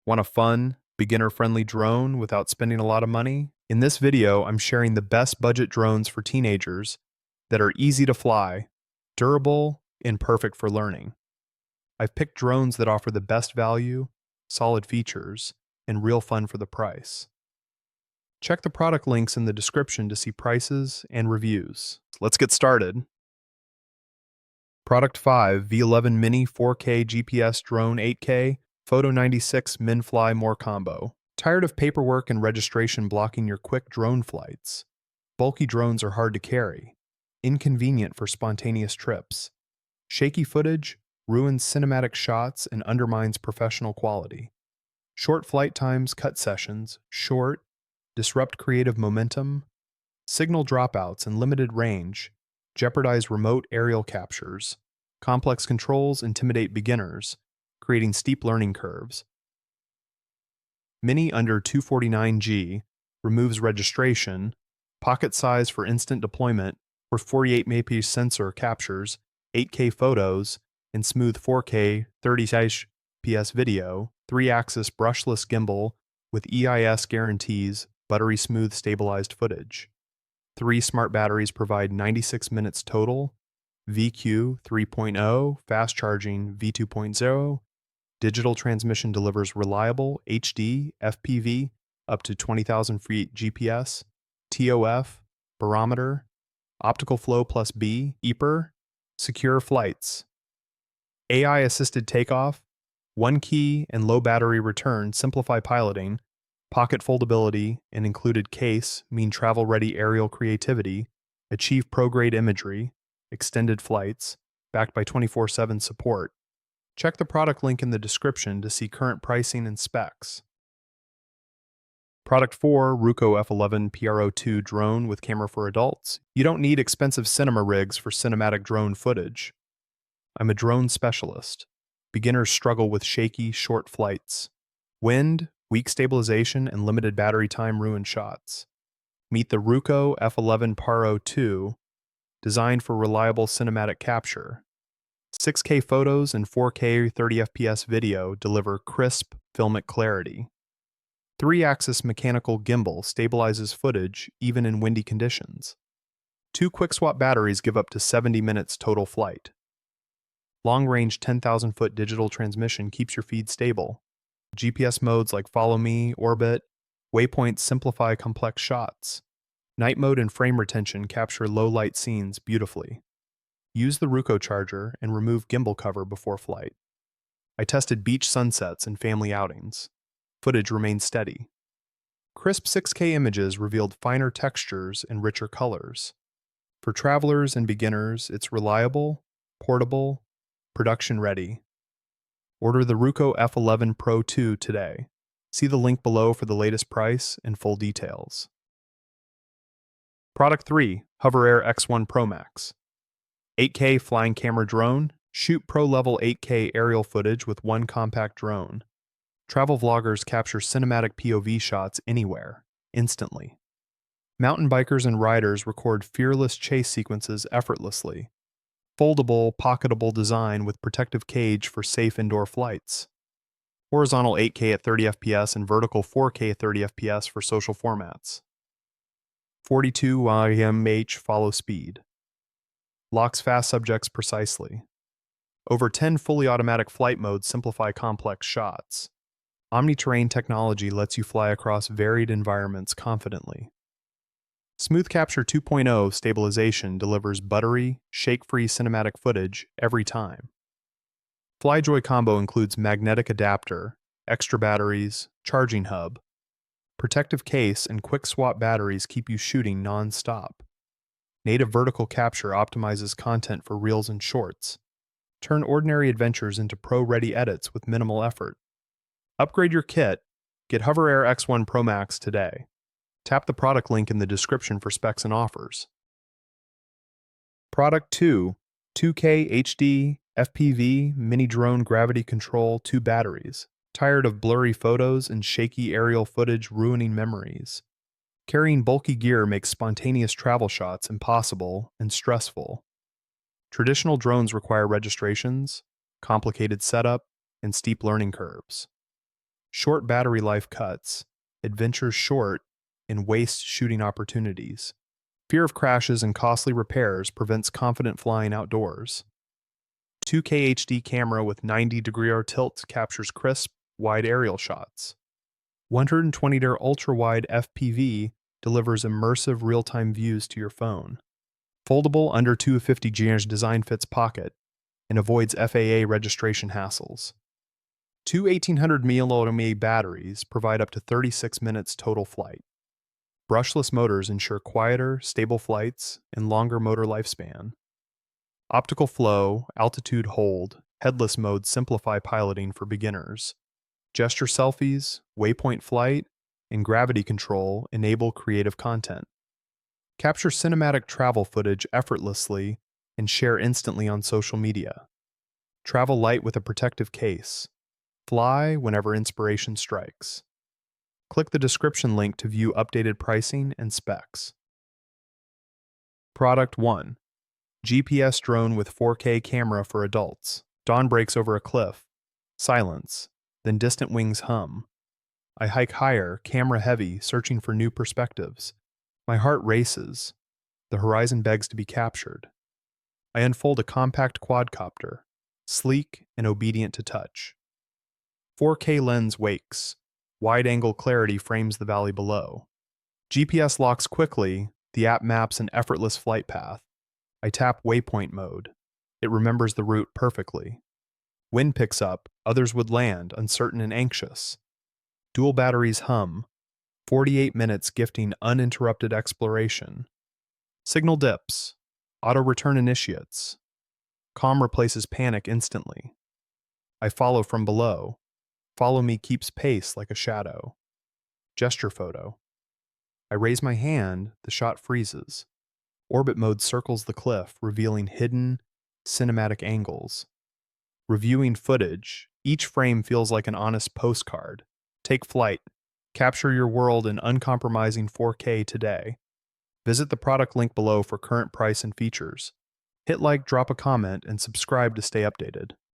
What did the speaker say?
Want a fun, beginner-friendly drone without spending a lot of money? In this video, I'm sharing the best budget drones for teenagers that are easy to fly, durable, and perfect for learning. I've picked drones that offer the best value, solid features, and real fun for the price. Check the product links in the description to see prices and reviews. Let's get started. Product 5 V11 Mini 4K GPS Drone 8K Photo 96 Min-Fly More Combo. Tired of paperwork and registration blocking your quick drone flights? Bulky drones are hard to carry, inconvenient for spontaneous trips. Shaky footage ruins cinematic shots and undermines professional quality. Short flight times cut sessions, disrupt creative momentum. Signal dropouts and limited range jeopardize remote aerial captures. Complex controls intimidate beginners, creating steep learning curves. Mini under 249G removes registration, pocket size for instant deployment, where 48 megapixel sensor captures 8K photos and smooth 4K 30fps video, 3-axis brushless gimbal with EIS guarantees buttery smooth stabilized footage. 3 smart batteries provide 96 minutes total, VQ 3.0, fast charging V2.0, digital transmission delivers reliable HD, FPV, up to 20,000 feet GPS, TOF, barometer, optical flow plus B, EPR, secure flights. AI-assisted takeoff, one key and low battery return simplify piloting, pocket foldability and included case mean travel-ready aerial creativity, achieve pro-grade imagery, extended flights, backed by 24/7 support. Check the product link in the description to see current pricing and specs. Product 4, Ruco F11 PRO2 drone with camera for adults. You don't need expensive cinema rigs for cinematic drone footage. I'm a drone specialist. Beginners struggle with shaky, short flights. Wind, weak stabilization, and limited battery time ruin shots. Meet the Ruco F11 PRO2, designed for reliable cinematic capture. 6K photos and 4K 30fps video deliver crisp, filmic clarity. 3-axis mechanical gimbal stabilizes footage even in windy conditions. 2 quick-swap batteries give up to 70 minutes total flight. Long-range 10,000-foot digital transmission keeps your feed stable. GPS modes like Follow Me, Orbit, waypoints simplify complex shots. Night mode and frame retention capture low-light scenes beautifully. Use the Ruco charger and remove gimbal cover before flight. I tested beach sunsets and family outings. Footage remained steady. Crisp 6K images revealed finer textures and richer colors. For travelers and beginners, it's reliable, portable, production ready. Order the Ruco F11 Pro 2 today. See the link below for the latest price and full details. Product 3, Hover Air X1 Pro Max. 8K flying camera drone, shoot pro-level 8K aerial footage with one compact drone. Travel vloggers capture cinematic POV shots anywhere, instantly. Mountain bikers and riders record fearless chase sequences effortlessly. Foldable, pocketable design with protective cage for safe indoor flights. Horizontal 8K at 30fps and vertical 4K at 30fps for social formats. 42 mph follow speed. Locks fast subjects precisely. Over 10 fully automatic flight modes simplify complex shots. Omni-terrain technology lets you fly across varied environments confidently. Smooth Capture 2.0 stabilization delivers buttery, shake-free cinematic footage every time. FlyJoy combo includes magnetic adapter, extra batteries, charging hub. Protective case and quick swap batteries keep you shooting non-stop. Native vertical capture optimizes content for reels and shorts. Turn ordinary adventures into pro-ready edits with minimal effort. Upgrade your kit. Get Hover Air X1 Pro Max today. Tap the product link in the description for specs and offers. Product 2, 2K HD FPV Mini Drone Gravity Control 2 batteries. Tired of blurry photos and shaky aerial footage ruining memories? Carrying bulky gear makes spontaneous travel shots impossible and stressful. Traditional drones require registrations, complicated setup, and steep learning curves. Short battery life cuts, adventures short, and waste shooting opportunities. Fear of crashes and costly repairs prevents confident flying outdoors. 2K HD camera with 90-degree tilt captures crisp, wide aerial shots. 120-degree ultra-wide FPV delivers immersive real-time views to your phone. Foldable under 250 design fits pocket and avoids FAA registration hassles. Two 1800 mAh batteries provide up to 36 minutes total flight. Brushless motors ensure quieter, stable flights and longer motor lifespan. Optical flow, altitude hold, headless mode simplify piloting for beginners. Gesture selfies, waypoint flight, and gravity control enable creative content. Capture cinematic travel footage effortlessly and share instantly on social media. Travel light with a protective case. Fly whenever inspiration strikes. Click the description link to view updated pricing and specs. Product 1. GPS drone with 4K camera for adults. Dawn breaks over a cliff. Silence. Then distant wings hum. I hike higher, camera heavy, searching for new perspectives. My heart races. The horizon begs to be captured. I unfold a compact quadcopter, sleek and obedient to touch. 4K lens wakes. Wide-angle clarity frames the valley below. GPS locks quickly, the app maps an effortless flight path. I tap waypoint mode. It remembers the route perfectly. Wind picks up, others would land, uncertain and anxious. Dual batteries hum, 48 minutes gifting uninterrupted exploration. Signal dips, auto-return initiates. Calm replaces panic instantly. I follow from below. Follow me keeps pace like a shadow. Gesture photo. I raise my hand, the shot freezes. Orbit mode circles the cliff, revealing hidden, cinematic angles. Reviewing footage, each frame feels like an honest postcard. Take flight. Capture your world in uncompromising 4K today. Visit the product link below for current price and features. Hit like, drop a comment, and subscribe to stay updated.